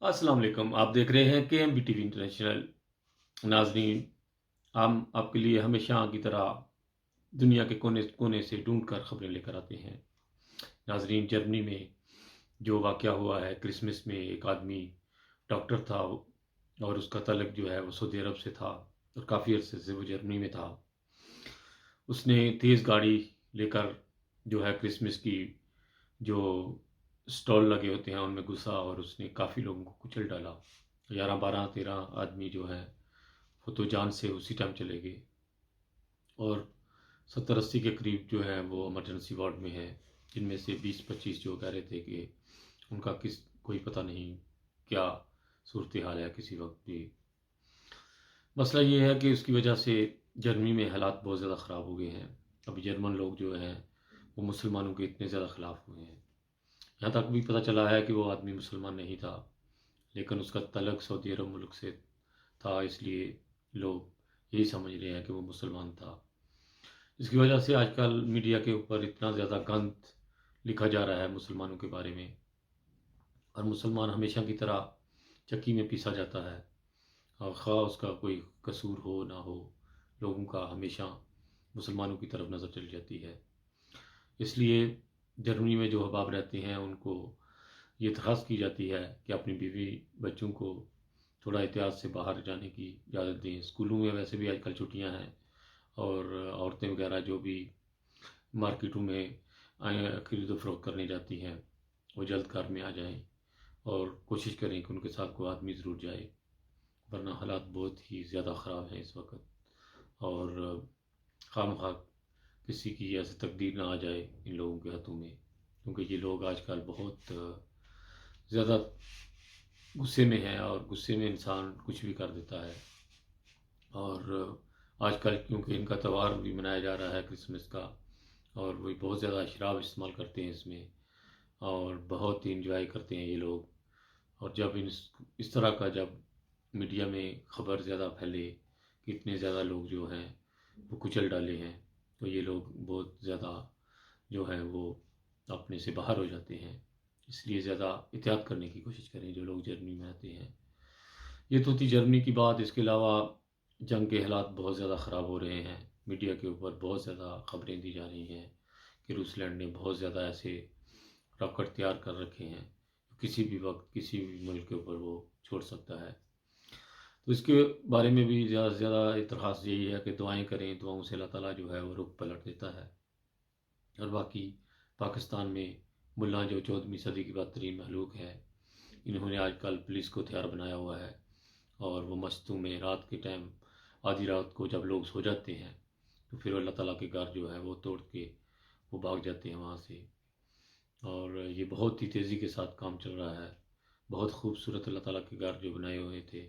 अस्सलाम वालेकुम। आप देख रहे हैं KMBTV इंटरनेशनल। नाजरीन, हम आपके लिए हमेशा की तरह दुनिया के कोने कोने से ढूंढ कर खबरें लेकर आते हैं। नाजरीन, जर्मनी में जो वाक़या हुआ है, क्रिसमस में एक आदमी डॉक्टर था और उसका तल्लुक जो है वो सऊदी अरब से था और काफ़ी अरसे से वो जर्मनी में था। उसने तेज़ गाड़ी लेकर जो है क्रिसमस की जो स्टॉल लगे होते हैं उनमें घुसा और उसने काफ़ी लोगों को कुचल डाला। 11 12 13 आदमी जो हैं वो तो जान से उसी टाइम चले गए और 70 80 के करीब जो है वो इमरजेंसी वार्ड में है, जिनमें से 20 25 जो कह रहे थे कि उनका कोई पता नहीं क्या सूरत हाल है किसी वक्त भी। मसला ये है कि उसकी वजह से जर्मनी में हालात बहुत ज़्यादा ख़राब हो गए हैं। अभी जर्मन लोग जो हैं वो मुसलमानों के इतने ज़्यादा ख़िलाफ़ हुए हैं, यहाँ तक भी पता चला है कि वो आदमी मुसलमान नहीं था, लेकिन उसका तल्लुक सऊदी अरब मुल्क से था, इसलिए लोग यही समझ रहे हैं कि वो मुसलमान था। इसकी वजह से आजकल मीडिया के ऊपर इतना ज़्यादा गंद लिखा जा रहा है मुसलमानों के बारे में, और मुसलमान हमेशा की तरह चक्की में पीसा जाता है, और ख़्वाह उसका कोई कसूर हो ना हो, लोगों का हमेशा मुसलमानों की तरफ नज़र चली जाती है। इसलिए जर्मनी में जो अहबाब रहते हैं उनको ये दरख्वास्त की जाती है कि अपनी बीवी बच्चों को थोड़ा एहतियात से बाहर जाने की इजाज़त दें। स्कूलों में वैसे भी आजकल छुट्टियां हैं, और औरतें वगैरह जो भी मार्केटों में खरीदो फरोख्त करने जाती हैं वो जल्द घर में आ जाएं और कोशिश करें कि उनके साथ कोई आदमी ज़रूर जाए, वरना हालात बहुत ही ज़्यादा ख़राब हैं इस वक्त। और खामखा किसी की ऐसी तकदीर ना आ जाए इन लोगों के हाथों में, क्योंकि ये लोग आजकल बहुत ज़्यादा गुस्से में हैं और गुस्से में इंसान कुछ भी कर देता है। और आजकल क्योंकि इनका त्यौहार भी मनाया जा रहा है क्रिसमस का, और वही बहुत ज़्यादा शराब इस्तेमाल करते हैं इसमें और बहुत ही इंजॉय करते हैं ये लोग। और जब इस तरह का जब मीडिया में ख़बर ज़्यादा फैले कि इतने ज़्यादा लोग जो हैं वो कुचल डाले हैं, तो ये लोग बहुत ज़्यादा जो है वो अपने से बाहर हो जाते हैं। इसलिए ज़्यादा एहतियात करने की कोशिश करें जो लोग जर्मनी में आते हैं। ये तो थी जर्मनी की बात। इसके अलावा जंग के हालात बहुत ज़्यादा ख़राब हो रहे हैं। मीडिया के ऊपर बहुत ज़्यादा ख़बरें दी जा रही हैं कि रूसलैंड ने बहुत ज़्यादा ऐसे रॉकेट तैयार कर रखे हैं, किसी भी वक्त किसी भी मुल्क के ऊपर वो छोड़ सकता है। तो इसके बारे में भी ज़्यादा से ज़्यादा दरख्वास्त यही है कि दुआएं करें, दुआओं से अल्लाह ताला जो है वो रुख पलट देता है। और बाकी पाकिस्तान में मुल्ला जो 14वीं सदी की बदतरीन महलूक है, इन्होंने आजकल पुलिस को हथियार बनाया हुआ है, और वो मस्तों में रात के टाइम आधी रात को जब लोग सो जाते हैं तो फिर अल्लाह ताला के घर जो है वो तोड़ के वो भाग जाते हैं वहाँ से। और ये बहुत ही तेज़ी के साथ काम चल रहा है। बहुत खूबसूरत अल्लाह ताला के घर जो बनाए हुए थे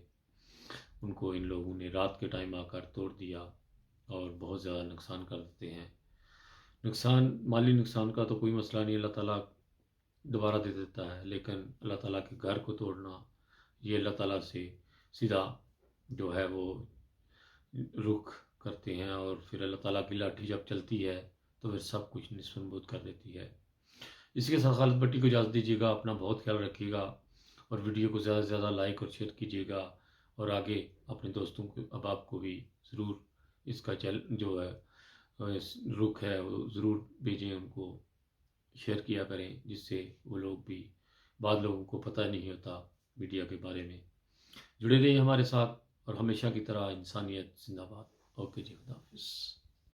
उनको इन लोगों ने रात के टाइम आकर तोड़ दिया और बहुत ज़्यादा नुकसान कर देते हैं। नुकसान, माली नुकसान का तो कोई मसला नहीं, अल्लाह ताला दोबारा दे देता है, लेकिन अल्लाह ताला के घर को तोड़ना, ये अल्लाह ताला से सीधा जो है वो रुख करते हैं, और फिर अल्लाह ताला की लाठी जब चलती है तो फिर सब कुछ निस्वनबूद कर देती है। इसी के साथ खालिद भट्टी को इजाज़त दीजिएगा। अपना बहुत ख्याल रखिएगा और वीडियो को ज़्यादा से ज़्यादा लाइक और शेयर कीजिएगा, और आगे अपने दोस्तों को, अहबाब को भी ज़रूर इसका चैल जो है रुख है वो ज़रूर भेजें, उनको शेयर किया करें, जिससे वो लोग भी, बाद लोगों को पता नहीं होता मीडिया के बारे में। जुड़े रहिए हमारे साथ, और हमेशा की तरह इंसानियत जिंदाबाद। ओके जी, खुदा हाफिज़।